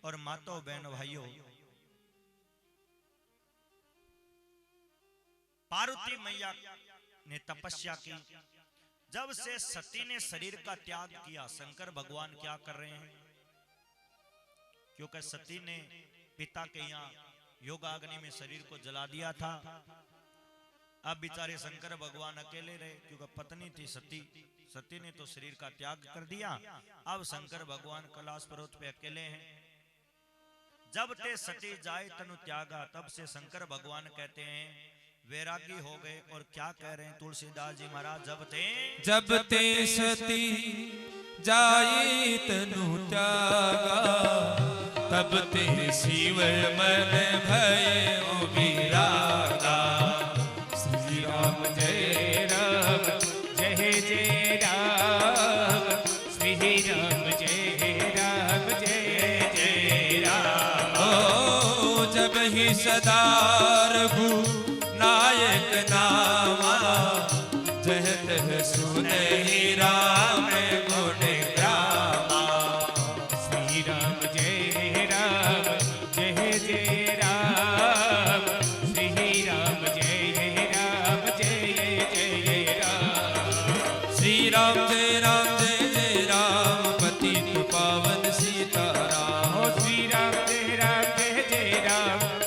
और माताओं बहनों भाइयों पार्वती मैया ने तपस्या की। जब से सती ने शरीर का त्याग किया, शंकर भगवान क्या कर रहे हैं? क्योंकि सती ने पिता के यहाँ योगाग्नि में शरीर को जला दिया था। अब बेचारे शंकर भगवान अकेले रहे क्योंकि पत्नी थी सती। सती ने तो शरीर का त्याग कर दिया। अब शंकर भगवान कैलाश पर्वत पे अकेले हैं। जब ते सती जाए तनु त्यागा, तब से शंकर भगवान कहते हैं वैरागी हो गए। और क्या कह रहे हैं तुलसीदास जी महाराज? जब ते सती जाई तनु त्यागा, तब ते शिव मन भय विरागा। श्री राम जय राम जय जय राम, श्री राम जय राम जय जय राम। ओ जब ही सदा रघु नायक नामा, जह तह सुनहि राम गुण गावा। श्री राम जय राम जय जय राम, श्री राम जय राम जय जय राम। श्री राम जय राम जय जय राम, पतित पावन सीताराम। ओ श्री राम जय राम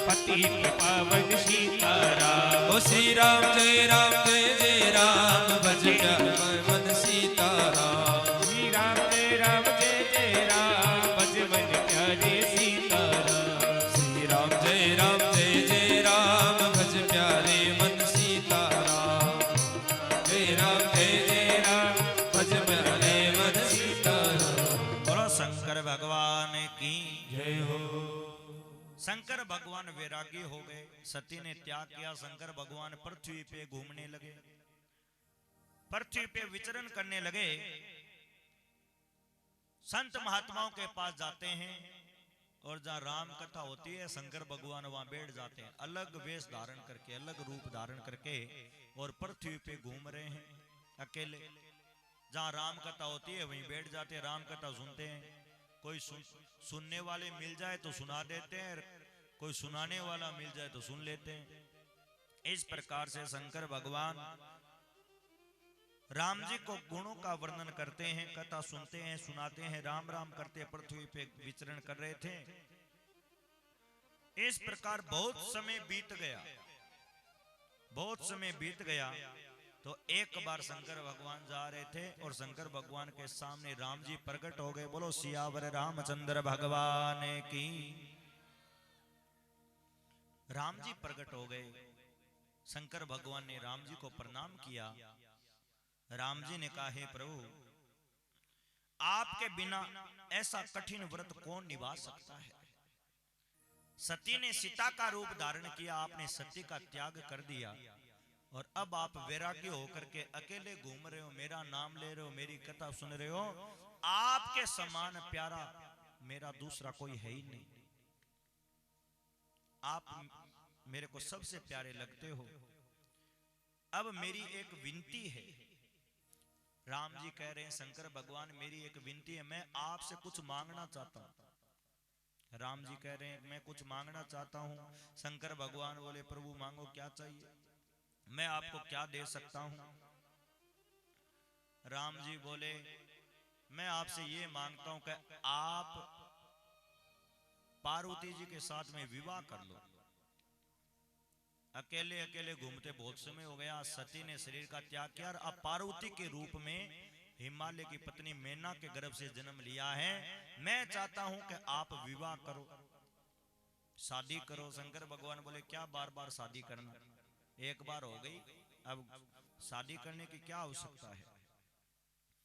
पतित पावन सीताराम। ओ श्री राम जय जय राम, भज मन सीताराम। श्री राम जय राम, भज मन प्यारे सीताराम। श्री राम जय जय राम, भज प्यारे मन सीताराम। जय राम भज प्यारे मन सीताराम। बोलो शंकर भगवान की जय हो। शंकर भगवान वैरागी हो गए। सती ने त्याग किया। शंकर भगवान पृथ्वी पे घूमने लगे, पृथ्वी पे विचरण करने लगे। संत महात्माओं के पास जाते हैं और जहां राम कथा होती है शंकर भगवान वहां बैठ जाते हैं, अलग वेश धारण करके, अलग रूप धारण करके, और पृथ्वी पे घूम रहे हैं अकेले। जहां राम कथा होती है वहीं बैठ जाते हैं, राम कथा सुनते हैं। कोई सुनने वाले मिल जाए तो सुना देते हैं, कोई सुनाने वाला मिल जाए तो सुन लेते हैं। इस प्रकार से शंकर भगवान राम जी को गुणों का वर्णन करते हैं, कथा सुनते हैं, सुनाते हैं, राम राम करते पृथ्वी पे विचरण कर रहे थे। इस प्रकार बहुत समय बीत गया। बहुत समय बीत गया तो एक बार शंकर भगवान जा रहे थे और शंकर भगवान के सामने राम जी प्रकट हो गए। बोलो सियावर रामचंद्र भगवान की। राम जी प्रकट हो गए। शंकर भगवान ने राम जी को प्रणाम किया। राम जी ने कहा, हे प्रभु, आपके बिना ऐसा कठिन व्रत कौन निभा सकता है? सती ने सीता का रूप धारण किया, आपने सती का त्याग कर दिया और अब आप वैराग्य होकर के अकेले घूम रहे हो, मेरा नाम ले रहे हो, मेरी कथा सुन रहे हो, आपके समान प्यारा मेरा दूसरा कोई है ही नहीं। आप मेरे को सबसे प्यारे लगते हो। अब मेरी एक विनती है, राम जी कह रहे हैं शंकर भगवान मेरी एक विनती है, मैं आपसे कुछ मांगना चाहता हूं। राम जी कह रहे हैं मैं कुछ मांगना चाहता हूं। शंकर भगवान बोले प्रभु मांगो क्या चाहिए, मैं आपको क्या दे सकता हूं। राम जी बोले मैं आपसे ये मांगता हूं कि आप पार्वती जी के साथ में विवाह कर लो। अकेले अकेले घूमते बहुत समय हो गया, सती ने शरीर का त्याग किया और अब पार्वती के रूप में हिमालय की पत्नी मैना के गर्भ से जन्म लिया है। मैं चाहता हूं कि आप विवाह करो, शादी करो। शंकर भगवान बोले क्या बार बार शादी करना, एक बार हो गई, अब शादी करने की क्या आवश्यकता है।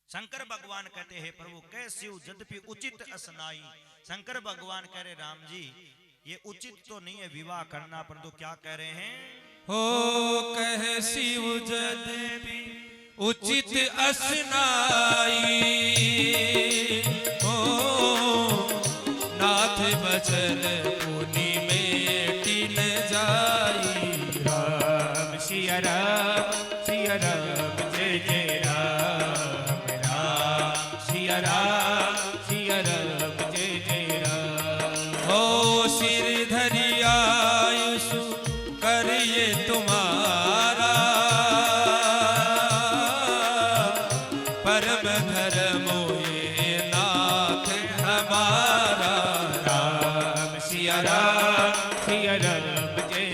शंकर भगवान कहते हैं प्रभु कैसे यद्यपि उचित असनाई। शंकर भगवान कह रहे राम जी ये उचित तो नहीं है विवाह करना, परंतु क्या कह रहे हैं हो कह शिव यद्यपि उचित असनाई, हो नाथ बचन पुनि मेटि न जाई। राम सिया राम सिया राम जय जय राम, राम सिया राम सिया राम जय जय राम। हो सिर धरि आयुष करिए तुम्हारा, परम धर्म ये नाथ हमारा। राम सिया राम जय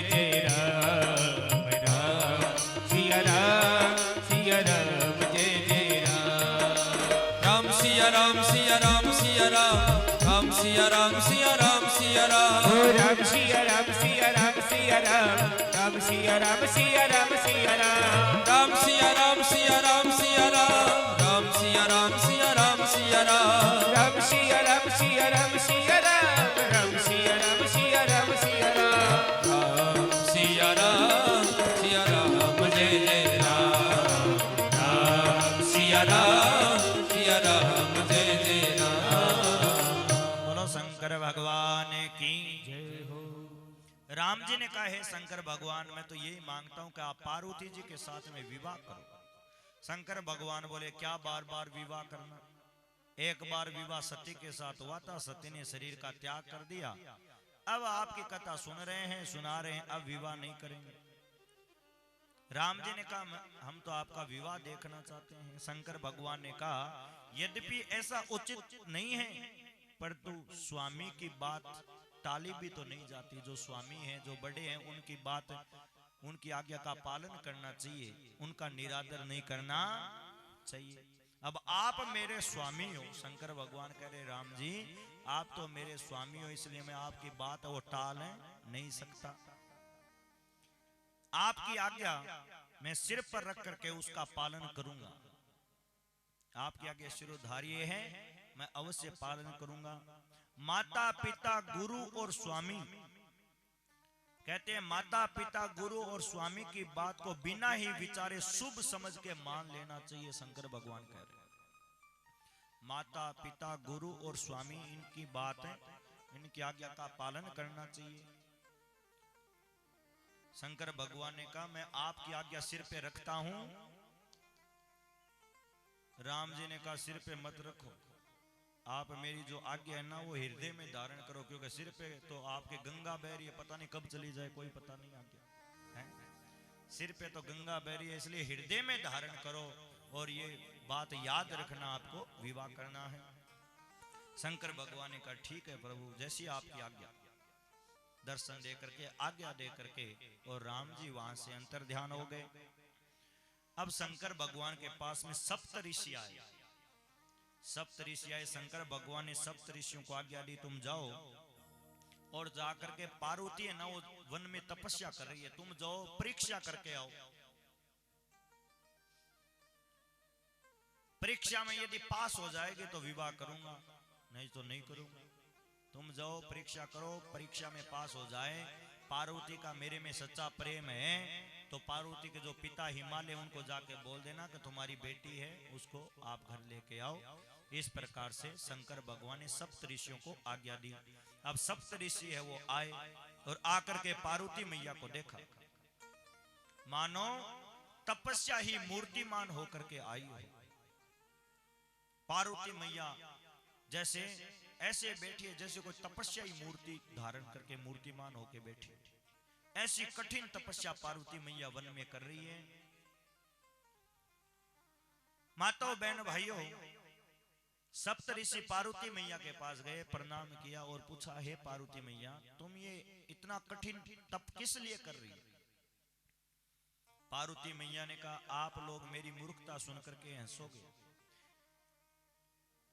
जय राम, राम सिया राम जय जय राम। राम सिया राम सिया राम सिया राम, राम सिया राम सिया राम सिया राम। ओ राम सिया राम सिया राम सिया राम, राम सिया राम सिया राम सिया राम। राम सिया राम सिया राम सिया राम, राम सिया राम सिया राम सिया राम। राम सिया राम सिया राम सिया राम, राम सिया राम सिया राम सिया राम। राम सिया राम सिया राम जय जय राम, राम सिया राम सिया राम जय जय राम। बोलो शंकर भगवान की जय हो। राम जी ने कहा है शंकर भगवान मैं तो यही मांगता हूं कि आप पार्वती जी के साथ में विवाह करो। शंकर भगवान बोले क्या बार बार विवाह करना, एक बार विवाह सती के साथ हुआ था, सती ने शरीर का त्याग कर दिया, अब आपकी कथा सुन रहे हैं सुना रहे हैं, अब विवाह नहीं करेंगे। राम जी ने कहा हम तो आपका विवाह देखना चाहते हैं। शंकर भगवान ने कहा यद्यपि ऐसा उचित नहीं है, परंतु स्वामी की बात टाली भी तो नहीं जाती। जो स्वामी हैं जो बड़े हैं उनकी बात उनकी आज्ञा का पालन करना चाहिए, उनका निरादर नहीं करना चाहिए। अब आप मेरे स्वामी हो। शंकर भगवान कह रहे राम जी आप तो मेरे स्वामी हो, इसलिए मैं आपकी बात वो टाल नहीं सकता। आपकी आज्ञा मैं सिर पर रख करके उसका पालन करूंगा। आपकी आज्ञा शिरोधार्य है, मैं अवश्य पालन करूंगा। माता पिता गुरु और स्वामी कहते हैं माता पिता गुरु और स्वामी की बात को बिना ही विचारे शुभ समझ के मान लेना चाहिए। शंकर भगवान कह रहे हैं माता पिता गुरु और स्वामी इनकी बात है, इनकी आज्ञा का पालन करना चाहिए। शंकर भगवान ने कहा मैं आपकी आज्ञा सिर पे रखता हूं। राम जी ने कहा सिर पे मत रखो, आप मेरी जो आज्ञा है ना वो हृदय में धारण करो, क्योंकि सिर पे तो आपके गंगा बह रही है, पता नहीं कब चली जाए कोई पता नहीं आज्ञा है। सिर पे तो गंगा बह रही है, इसलिए हृदय में धारण करो और ये बात याद रखना आपको विवाह करना है। शंकर भगवान ने कहा ठीक है प्रभु जैसी आपकी आज्ञा। दर्शन दे करके आज्ञा दे करके और राम जी वहां से अंतर ध्यान हो गए। अब शंकर भगवान के पास में सप्त ऋषि आए। सप्त ऋषि आए, शंकर भगवान ने सप्त ऋषियों को आज्ञा दी तुम जाओ और जाकर के पार्वती है ना वो वन में तपस्या कर रही है, तुम जाओ परीक्षा करके आओ। परीक्षा में यदि पास हो जाएगी तो विवाह करूंगा, नहीं तो नहीं करूंगा। तुम जाओ परीक्षा करो, परीक्षा में पास हो जाए, पार्वती का मेरे में सच्चा प्रेम है तो पार्वती के जो पिता हिमालय उनको जाके बोल देना कि तुम्हारी बेटी है, उसको आप घर लेके आओ। इस प्रकार से शंकर भगवान ने सप्त ऋषियों को आज्ञा दी। अब सप्त ऋषि है वो आए और आकर के पार्वती मैया को देखा, मानो तपस्या ही मूर्तिमान होकर के आई हो। पार्वती मैया जैसे ऐसे बैठी है जैसे कोई तपस्या ही मूर्ति धारण करके मूर्तिमान होकर बैठी। ऐसी कठिन तपस्या पार्वती मैया वन में कर रही है। माताओं बहन भाइयों, सप्त ऋषि पार्वती मैया के पास गए, प्रणाम किया और पूछा, हे पार्वती मैया, तुम ये इतना कठिन तप किस लिए कर रही हो? पार्वती मैया ने कहा, आप लोग मेरी मूर्खता सुन करके हंसोगे।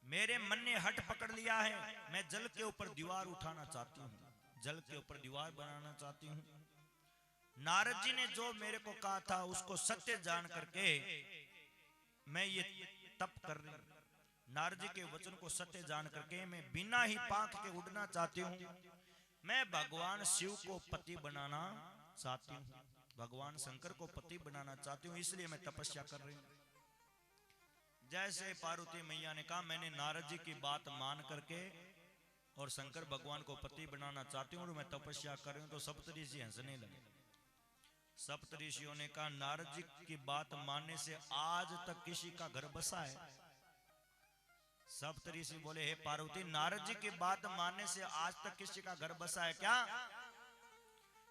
मेरे मन ने हट पकड़ लिया है, मैं जल के ऊपर दीवार उठाना चाहती हूँ, जल के ऊपर दीवार बनाना चाहती हूँ। नारद जी ने जो मेरे को कहा था उसको सत्य जान करके मैं ये तप कर रही हूँ। नारद जी के वचन को सत्य जान करके मैं बिना ही पांख के उड़ना चाहती हूँ। मैं भगवान शिव को पति बनाना चाहती हूँ, भगवान शंकर को पति बनाना चाहती हूँ, इसलिए मैं तपस्या कर रही हूँ। जैसे पार्वती मैया ने कहा, मैंने नारद जी की बात मान करके और शंकर भगवान को पति बनाना चाहती हूँ और मैं तपस्या कर रही हूँ, तो सप्तऋषि हंसने लगे। सप्तऋषियों ने कहा, नारद जी की बात मानने से आज तक किसी का घर बसा है? सप्तऋषि बोले, हे पार्वती, नारद जी की बात मानने से आज तक किसी का घर बसा है क्या?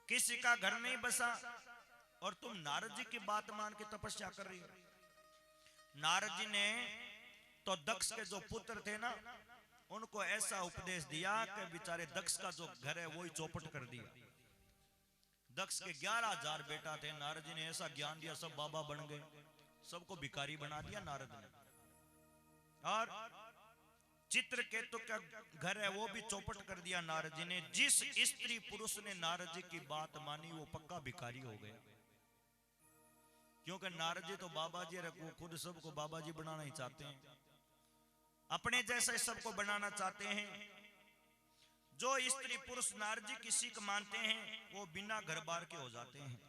किसी का घर नहीं बसा और तुम नारद जी की बात मान के तपस्या कर रही हो। नारद जी ने तो दक्ष के जो पुत्र थे ना, उनको ऐसा उपदेश दिया कि बेचारे दक्ष का जो घर है वो ही चौपट कर दिया। दक्ष के 11,000 बेटा थे, नारद जी ने ऐसा ज्ञान दिया, सब बाबा बन गए, सबको भिखारी बना दिया नारद ने। और चित्रकेतु का घर है वो भी चौपट कर दिया नारद जी ने। जिस स्त्री पुरुष ने नारद जी की बात मानी वो पक्का भिखारी हो गया, क्योंकि नारद जी तो बाबा जी रखो, खुद सबको बाबा जी बनाना ही चाहते हैं, अपने जैसा सबको बनाना चाहते हैं। जो स्त्री पुरुष नारद जी की सीख मानते हैं वो बिना घर बार के हो जाते हैं,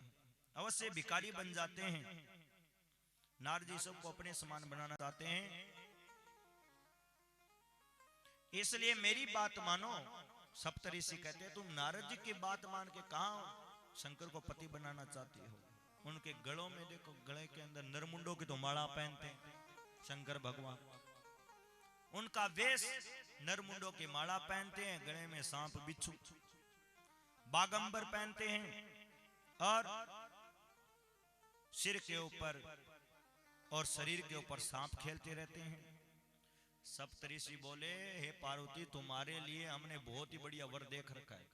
अवश्य भिखारी बन जाते हैं। नारद जी सबको अपने समान बनाना चाहते हैं, इसलिए मेरी बात मानो। सप्तऋषि कहते हैं, तुम नारद जी की बात मान के कहां शंकर को पति बनाना चाहती हो? उनके गलों में देखो, गले के अंदर नरमुंडों की तो माला पहनते हैं शंकर भगवान, उनका वेश नरमुंडों की माला पहनते हैं, गले में सांप बिच्छू बागंबर पहनते हैं और सिर के ऊपर और शरीर के ऊपर सांप खेलते रहते हैं। सप्तऋषि बोले, हे पार्वती, तुम्हारे लिए हमने बहुत ही बढ़िया वर देख रखा है,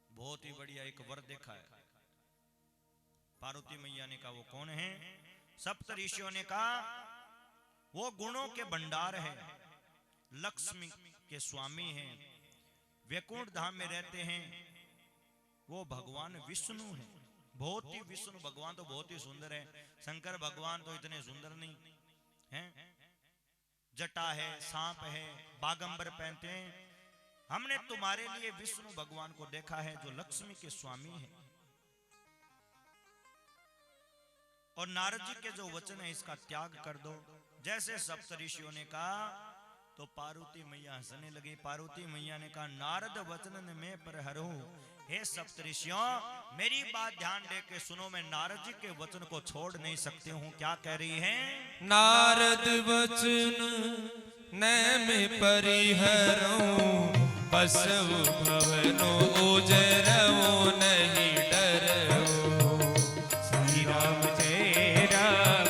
बहुत ही बढ़िया एक वर देखा है। पार्वती मैया ने कहा, वो कौन है? सप्तऋषियों ने कहा, वो गुणों के भंडार है, लक्ष्मी के स्वामी हैं, वैकुंठ धाम में रहते हैं, वो भगवान विष्णु हैं। बहुत ही विष्णु भगवान तो बहुत ही सुंदर है, शंकर भगवान तो इतने सुंदर नहीं हैं। जटा है, सांप है, बागंबर पहनते हैं। हमने तुम्हारे लिए विष्णु भगवान को देखा है जो लक्ष्मी के स्वामी है। और नारद जी के जो वचन है इसका त्याग कर दो। जैसे सप्तऋषियों ने कहा तो पार्वती मैया हंसने लगी। पार्वती मैया ने कहा, नारद वचन में पर हरो। हे सप्तऋषियों, मेरी बात ध्यान दे के सुनो, मैं नारद जी के वचन को छोड़ नहीं सकती हूँ। क्या कह रही है? नारद वचन नैं में परिहरो, बसव भवनो उजरवो नहीं डरो। श्री राम जय राम,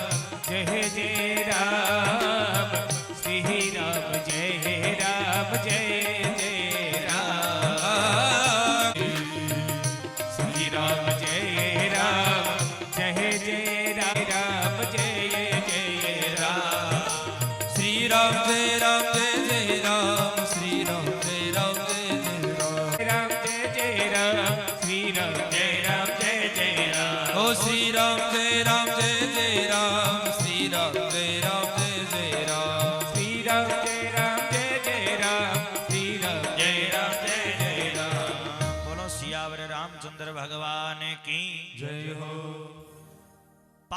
जय जय राम, श्री राम जय राम, जय जय राम, श्री राम जय राम, जय जय राम, जय जय राम, श्री राम जय राम, जय जय राम, श्री राम जय राम, जय जय राम, राम जय जय राम, श्री राम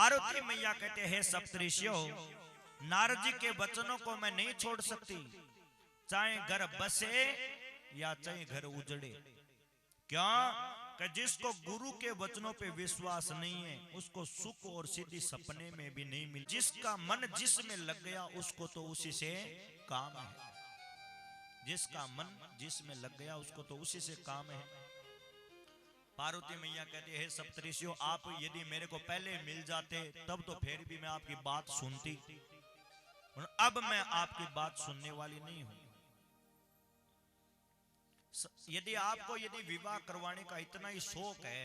पार्वती मैया कहते हैं सप्तऋषियों, नारद जी के वचनों को मैं नहीं छोड़ सकती, चाहे घर बसे या चाहे घर उजड़े। क्या कि जिसको गुरु के वचनों पे विश्वास नहीं है उसको सुख और सिद्धि सपने में भी नहीं मिल। जिसका मन जिसमें लग गया उसको तो उसी से काम है। जिसका मन जिसमें लग गया उसको तो उसी से काम है। पार्वती मैया कहती है सप्तऋषियों, आप यदि मेरे को पहले मिल जाते तब तो फिर भी मैं आपकी बात सुनती, अब मैं आपकी बात सुनने वाली नहीं हूं। यदि आपको यदि विवाह करवाने का इतना ही शौक है,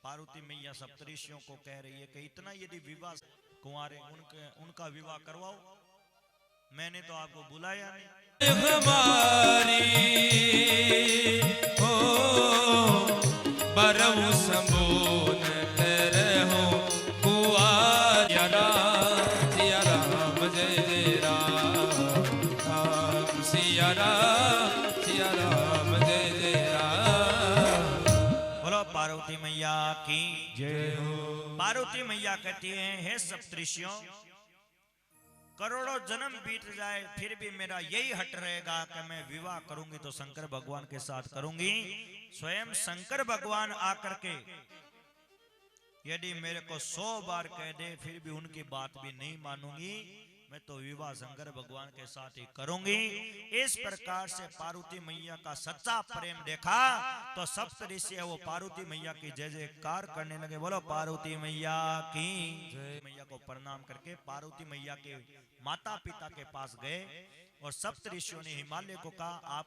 पार्वती मैया सप्तऋषियों को कह रही है कि इतना यदि विवाह कुंवारे उनका विवाह करवाओ, मैंने तो आपको बुलाया नहीं। हमारी हो बरहु संबोन करहु कुआर। सिया राम जय जय राम, राम सिया राम, सिया राम जय जय राम। बोलो पार्वती मैया की जय हो। पार्वती मैया कहती है हे सप्तऋषियों, करोड़ों जन्म बीत जाए फिर भी मेरा यही हट रहेगा कि मैं विवाह करूंगी तो शंकर भगवान के साथ करूंगी। स्वयं शंकर भगवान आकर के यदि मेरे को 100 बार कह दे फिर भी उनकी बात भी नहीं मानूंगी, मैं तो विवाह शंकर भगवान के साथ ही करूंगी। इस प्रकार से पार्वती मैया का सच्चा प्रेम देखा तो सप्तऋषि है वो पार्वती मैया की जय जयकार करने लगे। बोलो पार्वती मैया की जय। मैया को प्रणाम करके पार्वती मैया के माता पिता के पास गए और सप्तऋषियों ने हिमालय को कहा आप